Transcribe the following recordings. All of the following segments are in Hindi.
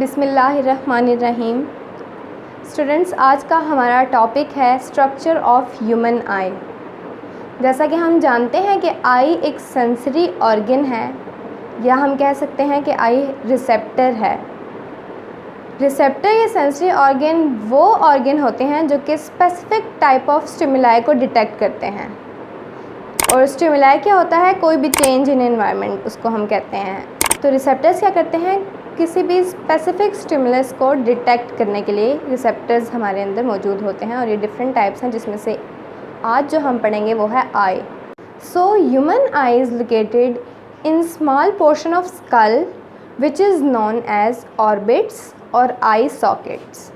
बिस्मिल्लाहिर्रहमानिर्रहीम। स्टूडेंट्स, आज का हमारा टॉपिक है स्ट्रक्चर ऑफ ह्यूमन आई। जैसा कि हम जानते हैं कि आई एक सेंसरी ऑर्गन है, या हम कह सकते हैं कि आई रिसेप्टर है। रिसेप्टर या सेंसरी ऑर्गन वो ऑर्गन होते हैं जो कि स्पेसिफिक टाइप ऑफ स्टिमुलाई को डिटेक्ट करते हैं। और स्टिमुलाई क्या होता है? कोई भी चेंज इन एनवायरनमेंट, उसको हम कहते हैं। तो रिसेप्टर्स क्या करते हैं? किसी भी स्पेसिफिक स्टिमुलस को डिटेक्ट करने के लिए रिसेप्टर्स हमारे अंदर मौजूद होते हैं, और ये डिफरेंट टाइप्स हैं, जिसमें से आज जो हम पढ़ेंगे वो है eye. So human eye is located in small portion of skull which is known as orbits और आई सॉकेट्स।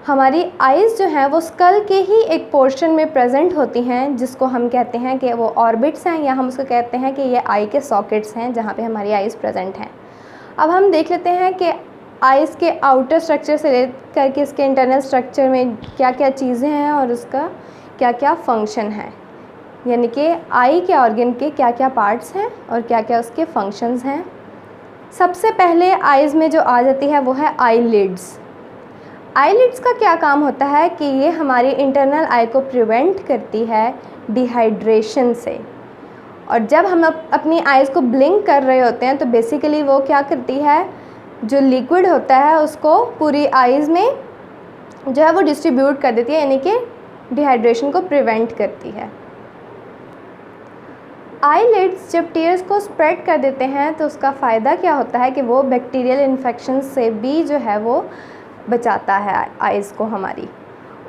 हमारी आइज़ जो हैं वो स्कल के ही एक पोर्शन में प्रेजेंट होती हैं, जिसको हम कहते हैं कि वो ऑर्बिट्स हैं, या हम उसको कहते हैं कि ये आई के सॉकेट्स हैं जहाँ पे हमारी आइज़ प्रेजेंट हैं। अब हम देख लेते हैं कि आइज़ के आउटर स्ट्रक्चर से लेकर के इसके इंटरनल स्ट्रक्चर में क्या क्या चीज़ें हैं और उसका क्या क्या फंक्शन है, यानी कि आई के ऑर्गन के क्या क्या पार्ट्स हैं और क्या क्या उसके फंक्शंस हैं। सबसे पहले आइज़ में जो आ जाती है वो है आईलिड्स। आईलिड्स का क्या काम होता है कि ये हमारी इंटरनल आई को प्रिवेंट करती है डिहाइड्रेशन से। और जब हम अपनी आइज़ को ब्लिंक कर रहे होते हैं तो बेसिकली वो क्या करती है, जो लिक्विड होता है उसको पूरी आइज़ में जो है वो डिस्ट्रीब्यूट कर देती है, यानी कि डिहाइड्रेशन को प्रिवेंट करती है। आईलिड्स जब टीयर्स को स्प्रेड कर देते हैं तो उसका फ़ायदा क्या होता है कि वो बैक्टीरियल इन्फेक्शन से भी जो है वो बचाता है आइज़ को हमारी।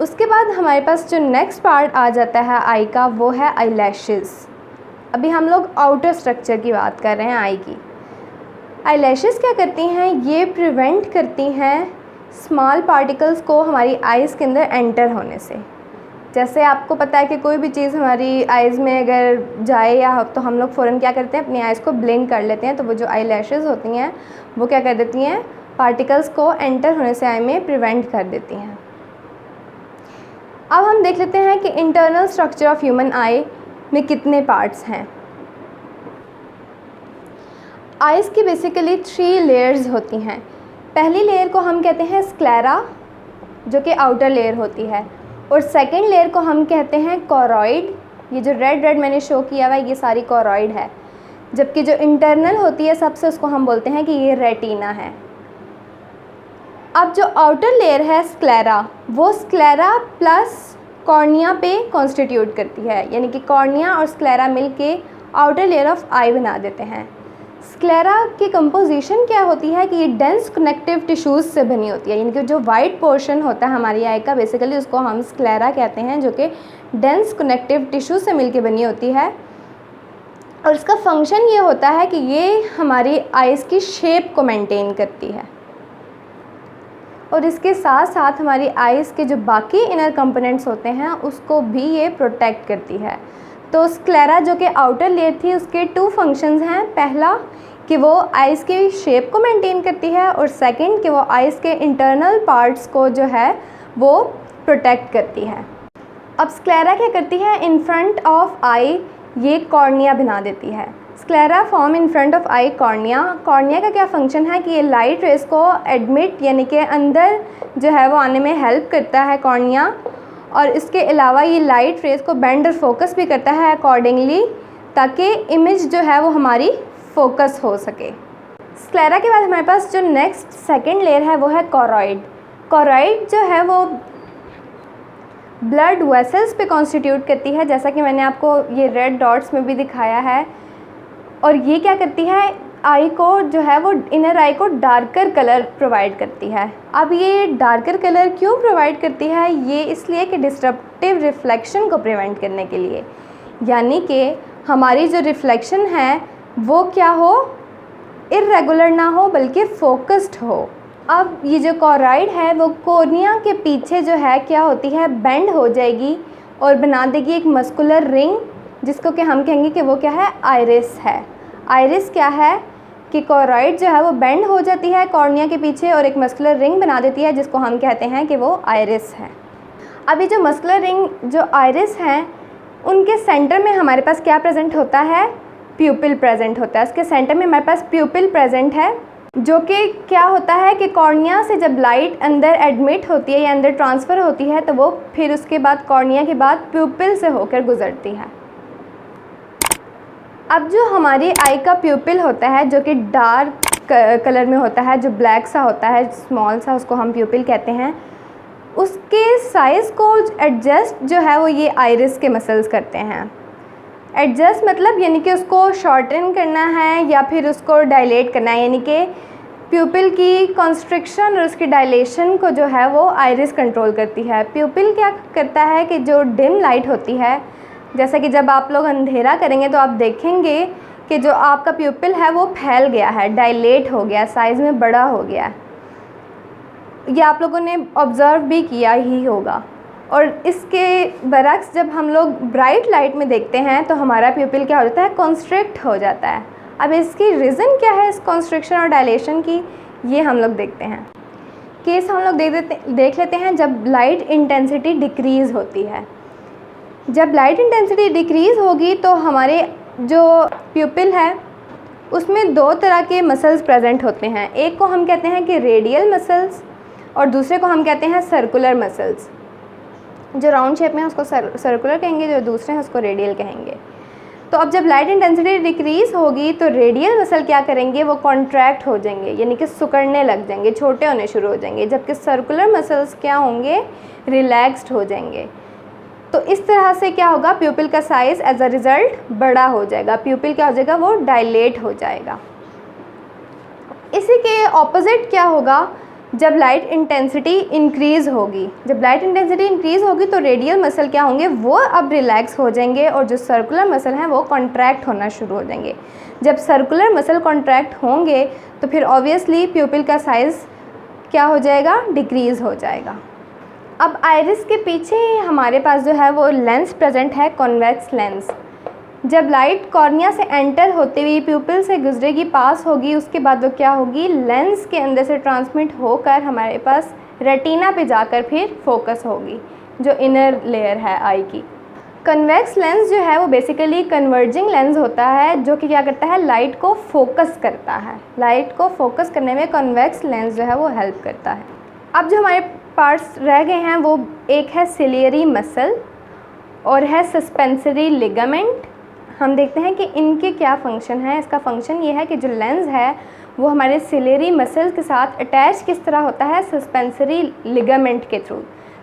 उसके बाद हमारे पास जो नेक्स्ट पार्ट आ जाता है आई का, वो है आई लैशेज़। अभी हम लोग आउटर स्ट्रक्चर की बात कर रहे हैं आई की। आई लैशेज़ क्या करती हैं? ये प्रिवेंट करती हैं स्मॉल पार्टिकल्स को हमारी आइज़ के अंदर एंटर होने से। जैसे आपको पता है कि कोई भी चीज़ हमारी आइज़ में अगर जाए या तो हम लोग फ़ौरन क्या करते हैं, अपनी आइज़ को ब्लिंक कर लेते हैं। तो वो जो आई लैशेज़ होती हैं वो क्या कर देती हैं, पार्टिकल्स को एंटर होने से आई में प्रिवेंट कर देती हैं। अब हम देख लेते हैं कि इंटरनल स्ट्रक्चर ऑफ ह्यूमन आई में कितने पार्ट्स हैं। आइज़ की बेसिकली 3 लेयर्स होती हैं। पहली लेयर को हम कहते हैं स्क्लेरा, जो कि आउटर लेयर होती है, और सेकंड लेयर को हम कहते हैं कोरॉइड। ये जो रेड रेड मैंने शो किया हुआ है ये सारी कोरॉइड है, जबकि जो इंटरनल होती है सबसे, उसको हम बोलते हैं कि ये रेटिना है। अब जो आउटर लेयर है स्क्लेरा, वो स्क्लेरा प्लस कॉर्निया पे कॉन्स्टिट्यूट करती है, यानी कि कॉर्निया और स्क्लेरा मिलके आउटर लेयर ऑफ आई बना देते हैं। स्क्लेरा की कंपोजिशन क्या होती है कि ये डेंस कनेक्टिव टिश्यूज़ से बनी होती है, यानी कि जो वाइट पोर्शन होता है हमारी आई का, बेसिकली उसको हम स्क्लेरा कहते हैं, जो कि डेंस कनेक्टिव टिश्यू से मिलके बनी होती है। और इसका फंक्शन ये होता है कि ये हमारी आइज़ की शेप को मेंटेन करती है, और इसके साथ साथ हमारी आइज़ के जो बाकी इनर कंपोनेंट्स होते हैं उसको भी ये प्रोटेक्ट करती है। तो स्क्लेरा जो कि आउटर लेयर थी, उसके 2 फंक्शंस हैं। पहला कि वो आइज़ की शेप को मेंटेन करती है, और सेकंड कि वो आइज़ के इंटरनल पार्ट्स को जो है वो प्रोटेक्ट करती है। अब स्क्लेरा क्या करती है? इन फ्रंट ऑफ आई ये कॉर्निया बना देती है। Sclera form in front of I cornea. Cornea का क्या फंक्शन है कि ये लाइट रेस को एडमिट, यानी कि अंदर जो है वो आने में हेल्प करता है कॉर्निया, और इसके अलावा ये लाइट रेस को बेंड और फोकस भी करता है अकॉर्डिंगली, ताकि इमेज जो है वो हमारी फोकस हो सके। स्क्लेरा के बाद हमारे पास जो नेक्स्ट सेकेंड लेयर है वो है कोरॉइड। कोरॉइड जो है वो ब्लड वेसल्स पे कॉन्स्टिट्यूट करती है, जैसा कि मैंने आपको ये रेड डॉट्स में भी दिखाया है। और ये क्या करती है, आई को जो है वो इनर आई को डार्कर कलर प्रोवाइड करती है। अब ये डार्कर कलर क्यों प्रोवाइड करती है? ये इसलिए कि डिस्ट्रप्टिव रिफ्लेक्शन को प्रिवेंट करने के लिए, यानी कि हमारी जो रिफ्लेक्शन है वो क्या हो, इर्रेगुलर ना हो बल्कि फोकस्ड हो। अब ये जो कोरॉइड है वो कॉर्निया के पीछे जो है क्या होती है, बेंड हो जाएगी और बना देगी एक मस्कुलर रिंग, जिसको कि हम कहेंगे कि वो क्या है, आइरिस है। आइरिस क्या है कि कोरॉइड जो है वो बेंड हो जाती है कॉर्निया के पीछे और एक मस्कुलर रिंग बना देती है, जिसको हम कहते हैं कि वो आइरिस है। अभी जो मस्कुलर रिंग, जो आइरिस हैं, उनके सेंटर में हमारे पास क्या प्रेजेंट होता है, प्यूपिल प्रेजेंट होता है। उसके सेंटर में हमारे पास प्यूपिल प्रेजेंट है, जो कि क्या होता है कि कॉर्निया से जब लाइट अंदर एडमिट होती है या अंदर ट्रांसफ़र होती है तो वो फिर उसके बाद कॉर्निया के बाद प्यूपिल से होकर गुज़रती है। अब जो हमारी आई का प्यूपिल होता है जो कि डार्क कलर में होता है, जो ब्लैक सा होता है, स्मॉल सा, उसको हम प्यूपिल कहते हैं, उसके साइज़ को एडजस्ट जो है वो ये आइरिस के मसल्स करते हैं। एडजस्ट मतलब यानी कि उसको शॉर्टन करना है या फिर उसको डायलेट करना है, यानी कि प्यूपिल की कॉन्स्ट्रिक्शन और उसकी डायलेशन को जो है वो आइरिस कंट्रोल करती है। प्यूपिल क्या करता है कि जो डिम लाइट होती है, जैसा कि जब आप लोग अंधेरा करेंगे तो आप देखेंगे कि जो आपका प्यूपिल है वो फैल गया है, डायलेट हो गया, साइज़ में बड़ा हो गया है। ये आप लोगों ने ऑब्ज़र्व भी किया ही होगा। और इसके बरक्स जब हम लोग ब्राइट लाइट में देखते हैं तो हमारा प्यूपिल क्या हो जाता है, कॉन्स्ट्रिक्ट हो जाता है। अब इसकी रीज़न क्या है इस कॉन्स्ट्रिक्शन और डायलेशन की, ये हम लोग देखते हैं। केस हम लोग देख लेते हैं जब लाइट इंटेंसिटी डिक्रीज़ होती है। जब लाइट इंटेंसिटी डिक्रीज़ होगी तो हमारे जो प्यूपिल है उसमें दो तरह के मसल्स प्रेजेंट होते हैं। एक को हम कहते हैं कि रेडियल मसल्स और दूसरे को हम कहते हैं सर्कुलर मसल्स। जो राउंड शेप में है उसको सर्कुलर कहेंगे, जो दूसरे हैं उसको रेडियल कहेंगे। तो अब जब लाइट इंटेंसिटी डिक्रीज़ होगी तो रेडियल मसल क्या करेंगे, वो कॉन्ट्रैक्ट हो जाएंगे, यानी कि सिकुड़ने लग जाएंगे, छोटे होने शुरू हो जाएंगे, जबकि सर्कुलर मसल्स क्या होंगे, रिलैक्स्ड हो जाएंगे। तो इस तरह से क्या होगा, प्यूपिल का साइज़ एज अ रिज़ल्ट बड़ा हो जाएगा, प्यूपिल क्या हो जाएगा, वो डायलेट हो जाएगा। इसी के ऑपोजिट क्या होगा, जब लाइट इंटेंसिटी इंक्रीज़ होगी। जब लाइट इंटेंसिटी इंक्रीज़ होगी तो रेडियल मसल क्या होंगे, वो अब रिलैक्स हो जाएंगे और जो सर्कुलर मसल हैं वो कॉन्ट्रैक्ट होना शुरू हो जाएंगे। जब सर्कुलर मसल कॉन्ट्रैक्ट होंगे तो फिर ऑब्वियसली प्यूपिल का साइज़ क्या हो जाएगा, डिक्रीज़ हो जाएगा। अब आइरिस के पीछे हमारे पास जो है वो लेंस प्रेजेंट है, कॉन्वेक्स लेंस। जब लाइट कॉर्निया से एंटर होते हुए प्यूपिल से गुजरेगी, पास होगी, उसके बाद वो क्या होगी, लेंस के अंदर से ट्रांसमिट होकर हमारे पास रेटिना पे जाकर फिर फोकस होगी, जो इनर लेयर है आई की। कन्वेक्स लेंस जो है वो बेसिकली कन्वर्जिंग लेंस होता है, जो कि क्या करता है, लाइट को फोकस करता है। लाइट को फोकस करने में कन्वेक्स लेंस जो है वो हेल्प करता है। अब जो हमारे पार्ट्स रह गए हैं वो एक है सिलियरी मसल और है सस्पेंसरी लिगामेंट। हम देखते हैं कि इनके क्या फंक्शन है। इसका फंक्शन ये है कि जो लेंस है वो हमारे सिलियरी मसल्स के साथ अटैच किस तरह होता है, सस्पेंसरी लिगामेंट के थ्रू।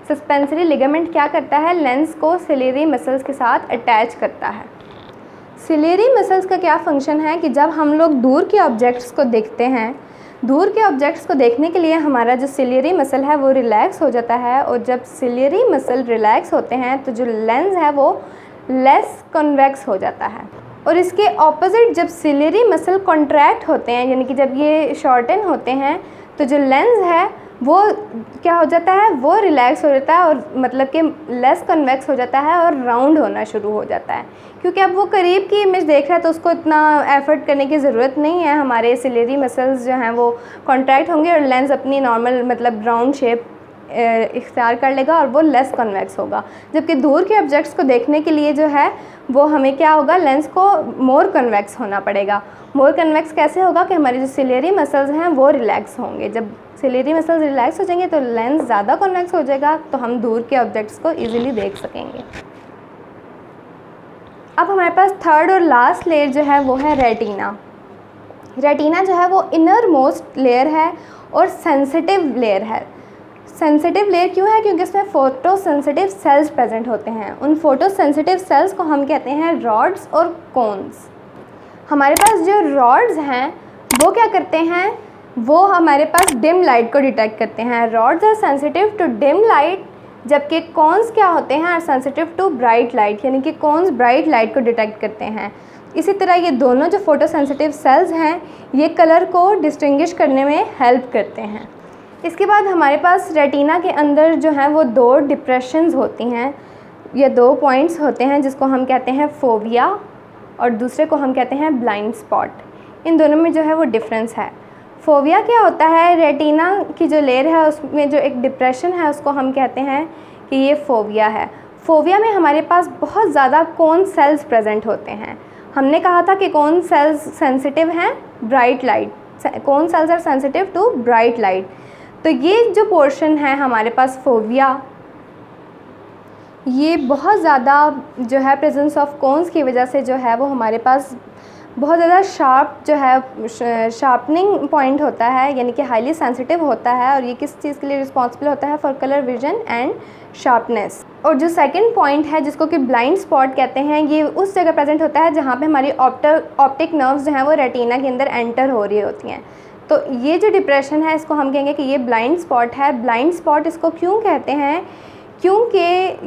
सस्पेंसरी लिगामेंट क्या करता है, लेंस को सिलियरी मसल्स के साथ अटैच करता है। सिलियरी मसल्स का क्या फंक्शन है कि जब हम लोग दूर के ऑब्जेक्ट्स को देखते हैं, दूर के ऑब्जेक्ट्स को देखने के लिए हमारा जो सिलियरी मसल है वो रिलैक्स हो जाता है, और जब सिलियरी मसल रिलैक्स होते हैं तो जो लेंस है वो लेस कन्वेक्स हो जाता है। और इसके ऑपोजिट जब सिलियरी मसल कॉन्ट्रैक्ट होते हैं, यानी कि जब ये शॉर्टन होते हैं, तो जो लेंस है वो क्या हो जाता है, वो रिलैक्स हो जाता है और मतलब कि लेस कन्वेक्स हो जाता है और राउंड होना शुरू हो जाता है। क्योंकि अब वो करीब की इमेज देख रहा है तो उसको इतना एफर्ट करने की ज़रूरत नहीं है। हमारे सिलियरी मसल्स जो हैं वो कॉन्ट्रैक्ट होंगे और लेंस अपनी नॉर्मल मतलब राउंड शेप इख्तियार कर लेगा और वो लेस कन्वेक्स होगा। जबकि दूर के ऑब्जेक्ट्स को देखने के लिए जो है वो हमें क्या होगा, लेंस को मोर कन्वेक्स होना पड़ेगा। मोर कन्वेक्स कैसे होगा कि हमारे जो सिलियरी मसल्स हैं वो रिलैक्स होंगे। जब सिलियरी मसल्स रिलैक्स हो जाएंगे तो लेंस ज़्यादा कन्वेक्स हो जाएगा, तो हम दूर के ऑब्जेक्ट्स को ईजिली देख सकेंगे। अब हमारे पास थर्ड और लास्ट लेयर जो है वो है रेटिना। रेटिना जो है वो इनर मोस्ट लेयर है और सेंसिटिव लेयर है। सेंसिटिव लेयर क्यों है, क्योंकि इसमें फोटो सेंसिटिव सेल्स प्रेजेंट होते हैं। उन फोटो सेंसिटिव सेल्स को हम कहते हैं रॉड्स और कोन्स। हमारे पास जो रॉड्स हैं वो क्या करते हैं, वो हमारे पास डिम लाइट को डिटेक्ट करते हैं। Rods are sensitive to dim light, जबकि कॉन्स क्या होते हैं, are sensitive to bright light, यानी कि कॉन्स ब्राइट लाइट को डिटेक्ट करते हैं। इसी तरह ये दोनों जो फोटो सेंसिटिव सेल्स हैं ये कलर को डिस्टिंग्विश करने में हेल्प करते हैं। इसके बाद हमारे पास रेटिना के अंदर जो है वो दो डिप्रेशंस होती हैं, ये दो पॉइंट्स होते हैं जिसको हम कहते हैं फोविया और दूसरे को हम कहते हैं ब्लाइंड स्पॉट। इन दोनों में जो है वो डिफरेंस है। फोविया क्या होता है, रेटिना की जो लेयर है उसमें जो एक डिप्रेशन है उसको हम कहते हैं कि ये फोविया है। फोविया में हमारे पास बहुत ज़्यादा कोन सेल्स प्रेजेंट होते हैं। हमने कहा था कि कोन सेल्स सेंसिटिव हैं bright light cone cells are sensitive to bright light. तो ये जो पोर्शन है हमारे पास फोविया, ये बहुत ज़्यादा जो है प्रेजेंस ऑफ कोन्स की वजह से जो है वो हमारे पास बहुत ज़्यादा शार्प जो है शार्पनिंग पॉइंट होता है, यानी कि हाईली सेंसिटिव होता है। और ये किस चीज़ के लिए रिस्पॉन्सिबल होता है? For colour vision and sharpness. और जो सेकंड पॉइंट है जिसको कि ब्लाइंड स्पॉट कहते हैं, ये उस जगह प्रेजेंट होता है जहाँ पे हमारी ऑप्टिक नर्व्स जो हैं वो रेटिना के अंदर एंटर हो रही होती हैं। तो ये जो डिप्रेशन है इसको हम कहेंगे कि ये ब्लाइंड स्पॉट है। ब्लाइंड स्पॉट इसको क्यों कहते हैं? क्योंकि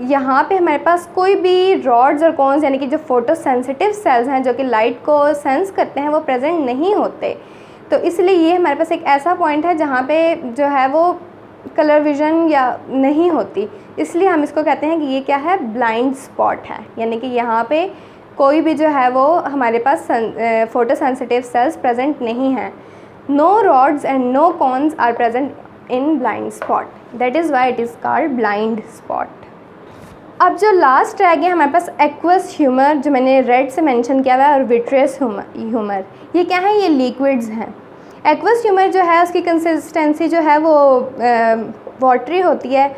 यहाँ पे हमारे पास कोई भी रॉड्स और कोन्स यानी कि जो फोटो सेंसिटिव सेल्स हैं जो कि लाइट को सेंस करते हैं वो प्रेजेंट नहीं होते। तो इसलिए ये हमारे पास एक ऐसा पॉइंट है जहाँ पे जो है वो कलर विजन या नहीं होती, इसलिए हम इसको कहते हैं कि ये क्या है? ब्लाइंड स्पॉट है। यानी कि यहाँ पे कोई भी जो है वो हमारे पास फोटो सेंसिटिव सेल्स प्रेजेंट नहीं हैं। No rods and no cones are present in blind spot, that is why it is called blind spot. अब जो लास्ट रह गया हमारे पास एक्वस ह्यूमर, जो मैंने रेड से मेंशन किया हुआ है, और विट्रियस ह्यूमर। ये क्या है? ये लिक्विड्स हैं। एक्वस ह्यूमर जो है उसकी कंसिस्टेंसी जो है वो वाटरी होती है,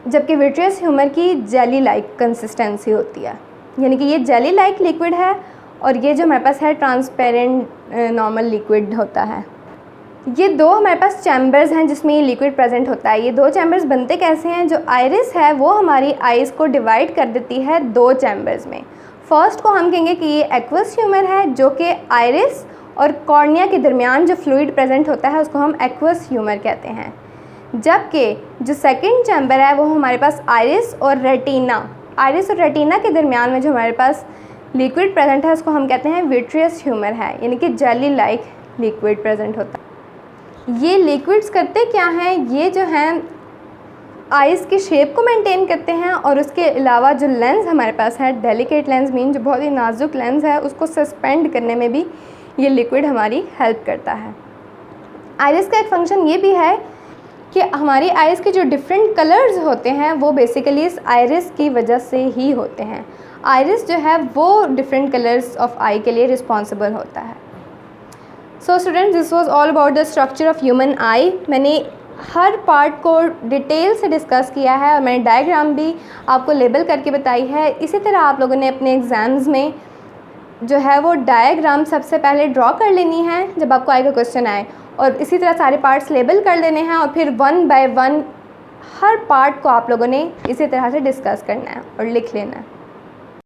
जबकि विट्रियस ह्यूमर की जेली लाइक कंसिस्टेंसी होती है। यानी कि ये जेली लाइक लिक्विड है और ये जो हमारे पास है ट्रांसपेरेंट नॉर्मल लिक्विड होता है। ये दो हमारे पास चैम्बर्स हैं जिसमें ये लिक्विड प्रेजेंट होता है। ये दो चैम्बर्स बनते कैसे हैं? जो आइरिस है वो हमारी आइज़ को डिवाइड कर देती है दो चैम्बर्स में। फर्स्ट को हम कहेंगे कि ये एक्वस ह्यूमर है, जो कि आइरिस और कॉर्निया के दरमियान जो फ्लूइड प्रेजेंट होता है उसको हम एक्वस ह्यूमर कहते हैं। जबकि जो सेकंड चैम्बर है वो हमारे पास आइरिस और रेटिना के दरमियान में जो हमारे पास लिक्विड प्रेजेंट है उसको हम कहते हैं विट्रियस ह्यूमर है, यानी कि जेली लाइक लिक्विड प्रेजेंट होता है। ये लिक्विड्स करते क्या हैं? ये जो हैं आइज़ की शेप को मेंटेन करते हैं और उसके अलावा जो लेंस हमारे पास है, डेलिकेट लेंस मीन जो बहुत ही नाजुक लेंस है, उसको सस्पेंड करने में भी ये लिक्विड हमारी हेल्प करता है। आइरिस का एक फंक्शन ये भी है कि हमारी आइज़ के जो डिफरेंट कलर्स होते हैं वो बेसिकली इस आइरिस की वजह से ही होते हैं। आइरिस जो है वो डिफरेंट कलर्स ऑफ आई के लिए रिस्पॉन्सिबल होता है। So students, this was all about the structure of human आई। मैंने हर पार्ट को डिटेल से डिस्कस किया है और मैंने डायग्राम भी आपको लेबल करके बताई है। इसी तरह आप लोगों ने अपने एग्ज़ाम्स में जो है वो डायग्राम सबसे पहले ड्रॉ कर लेनी है जब आपको आई का क्वेश्चन आए, और इसी तरह सारे पार्ट्स लेबल कर लेने हैं और फिर 1 बाय 1 हर पार्ट को आप लोगों ने इसी तरह से डिस्कस करना है और लिख लेना है।